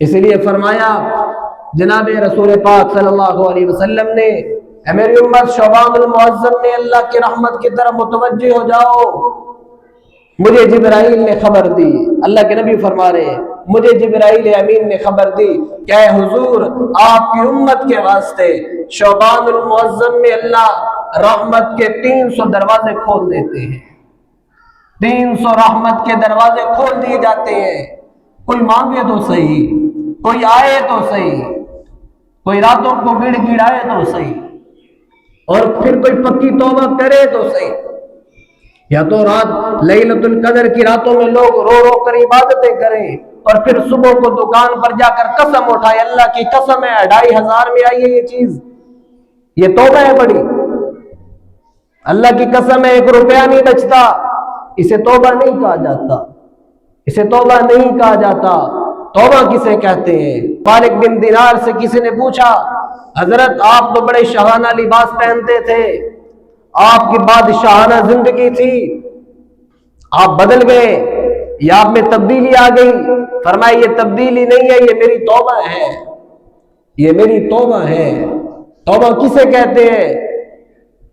اس لیے فرمایا جناب رسول پاک صلی اللہ علیہ وسلم نے، اے میری امت شعبان المعظم میں اللہ کی رحمت کی طرف متوجہ ہو جاؤ۔ مجھے جبرائیل نے خبر دی، اللہ کے نبی فرما رہے ہیں مجھے جبرائیل امین نے خبر دی کہ اے حضور آپ کی امت کے واسطے شعبان المعظم میں اللہ رحمت کے 300 دروازے کھول دیتے ہیں، 300 رحمت کے دروازے کھول دیے جاتے ہیں۔ کوئی مانگے تو صحیح، کوئی آئے تو صحیح، کوئی راتوں کو گڑ گڑائے تو صحیح، اور پھر کوئی پکی توبہ کرے تو صحیح۔ یا تو رات لیلۃ القدر کی راتوں میں لوگ رو رو کر عبادتیں کریں اور پھر صبح کو دکان پر جا کر قسم اٹھائے، اللہ کی قسم ہے 2500 میں آئی ہے یہ چیز، یہ توبہ ہے بڑی، اللہ کی قسم ہے 1 روپیہ نہیں بچتا، اسے توبہ نہیں کہا جاتا، اسے توبہ نہیں کہا جاتا۔ توبہ کسے کہتے ہیں؟ مالک بن دینار سے کسی نے پوچھا، حضرت آپ تو بڑے شاہانہ لباس پہنتے تھے، آپ کی بادشاہانہ زندگی تھی، آپ بدل گئے یا آپ میں تبدیلی آ گئی؟ فرمایا یہ تبدیلی نہیں ہے، یہ میری توبہ ہے، یہ میری توبہ ہے۔ توبہ کسے کہتے ہیں؟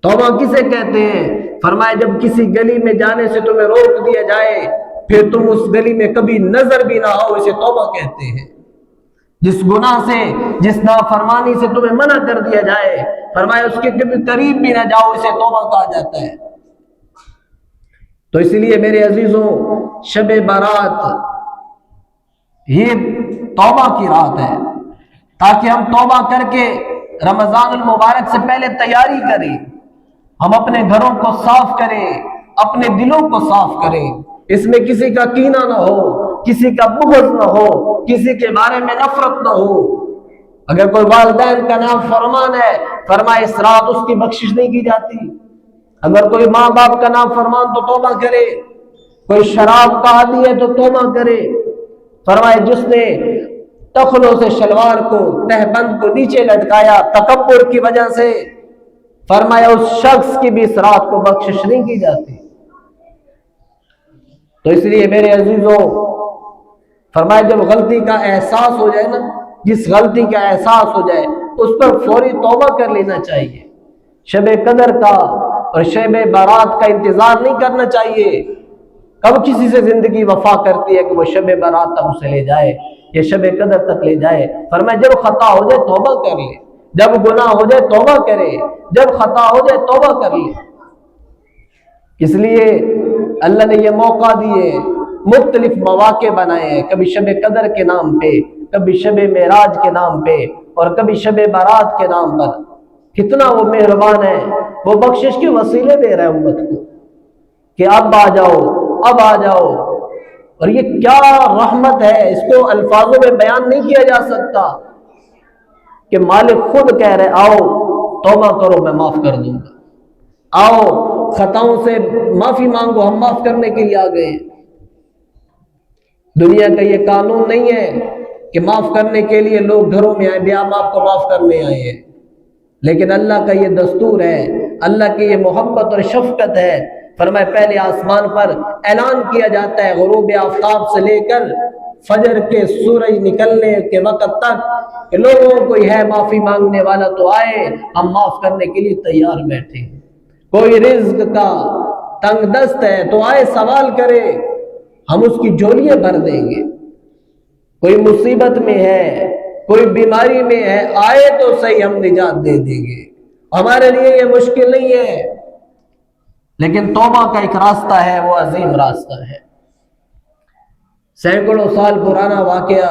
توبہ کسے کہتے ہیں؟ فرمایا جب کسی گلی میں جانے سے تمہیں روک دیا جائے پھر تم اس گلی میں کبھی نظر بھی نہ آؤ، اسے توبہ کہتے ہیں۔ جس گناہ سے، جس نافرمانی سے تمہیں منع کر دیا جائے، فرمایا اس کے کبھی قریب بھی نہ جاؤ، اسے توبہ کہا جاتا ہے۔ تو اس لیے میرے عزیزوں، شب برات یہ توبہ کی رات ہے، تاکہ ہم توبہ کر کے رمضان المبارک سے پہلے تیاری کریں، ہم اپنے گھروں کو صاف کریں، اپنے دلوں کو صاف کریں، اس میں کسی کا کینہ نہ ہو، کسی کا بغض نہ ہو، کسی کے بارے میں نفرت نہ ہو۔ اگر کوئی والدین کا نام فرمان ہے، فرمائے اس رات اس کی بخشش نہیں کی جاتی۔ اگر کوئی ماں باپ کا نام فرمان تو توبہ کرے، کوئی شراب کا عادی ہے تو توبہ کرے۔ فرمائے جس نے ٹخنوں سے شلوار کو، تہبند کو نیچے لٹکایا تکبر کی وجہ سے، فرمایا اس شخص کی بھی اس رات کو بخشش نہیں کی جاتی۔ تو اس لیے میرے عزیزوں، فرمایا جب غلطی کا احساس ہو جائے نا، جس غلطی کا احساس ہو جائے اس پر فوری توبہ کر لینا چاہیے۔ شب قدر کا اور شب برات کا انتظار نہیں کرنا چاہیے۔ کب کسی سے زندگی وفا کرتی ہے کہ وہ شب برات تک اسے لے جائے یا شب قدر تک لے جائے؟ فرمایا جب خطا ہو جائے توبہ کر لے، جب گناہ ہو جائے توبہ کرے، جب خطا ہو جائے توبہ کر لے۔ اس لیے اللہ نے یہ موقع دیے، مختلف مواقع بنائے ہیں، کبھی شب قدر کے نام پہ، کبھی شب معراج کے نام پہ، اور کبھی شب برات کے نام پر۔ کتنا وہ مہربان ہے، وہ بخشش کے وسیلے دے رہا ہے امت کو کہ اب آ جاؤ، اب آ جاؤ۔ اور یہ کیا رحمت ہے، اس کو الفاظوں میں بیان نہیں کیا جا سکتا کہ مالک خود کہہ رہے آؤ توبہ کرو میں معاف کر دوں گا، آؤ خطاؤں سے معافی مانگو، ہم معاف کرنے کے لیے آ گئے ہیں۔ دنیا کا یہ قانون نہیں ہے کہ معاف کرنے کے لیے لوگ گھروں میں آئے، ہم آپ کو معاف کرنے آئے ہیں، لیکن اللہ کا یہ دستور ہے، اللہ کی یہ محبت اور شفقت ہے۔ فرمائے پہلے آسمان پر اعلان کیا جاتا ہے غروب آفتاب سے لے کر فجر کے سورج نکلنے کے وقت تک کہ لوگوں کوئی ہے معافی مانگنے والا تو آئے، ہم معاف کرنے کے لیے تیار بیٹھے ہیں۔ کوئی رزق کا تنگ دست ہے تو آئے سوال کرے، ہم اس کی جھولیاں بھر دیں گے۔ کوئی مصیبت میں ہے، کوئی بیماری میں ہے، آئے تو صحیح ہم نجات دے دیں گے۔ ہمارے لیے یہ مشکل نہیں ہے، لیکن توبہ کا ایک راستہ ہے، وہ عظیم راستہ ہے۔ سینکڑوں سال پرانا واقعہ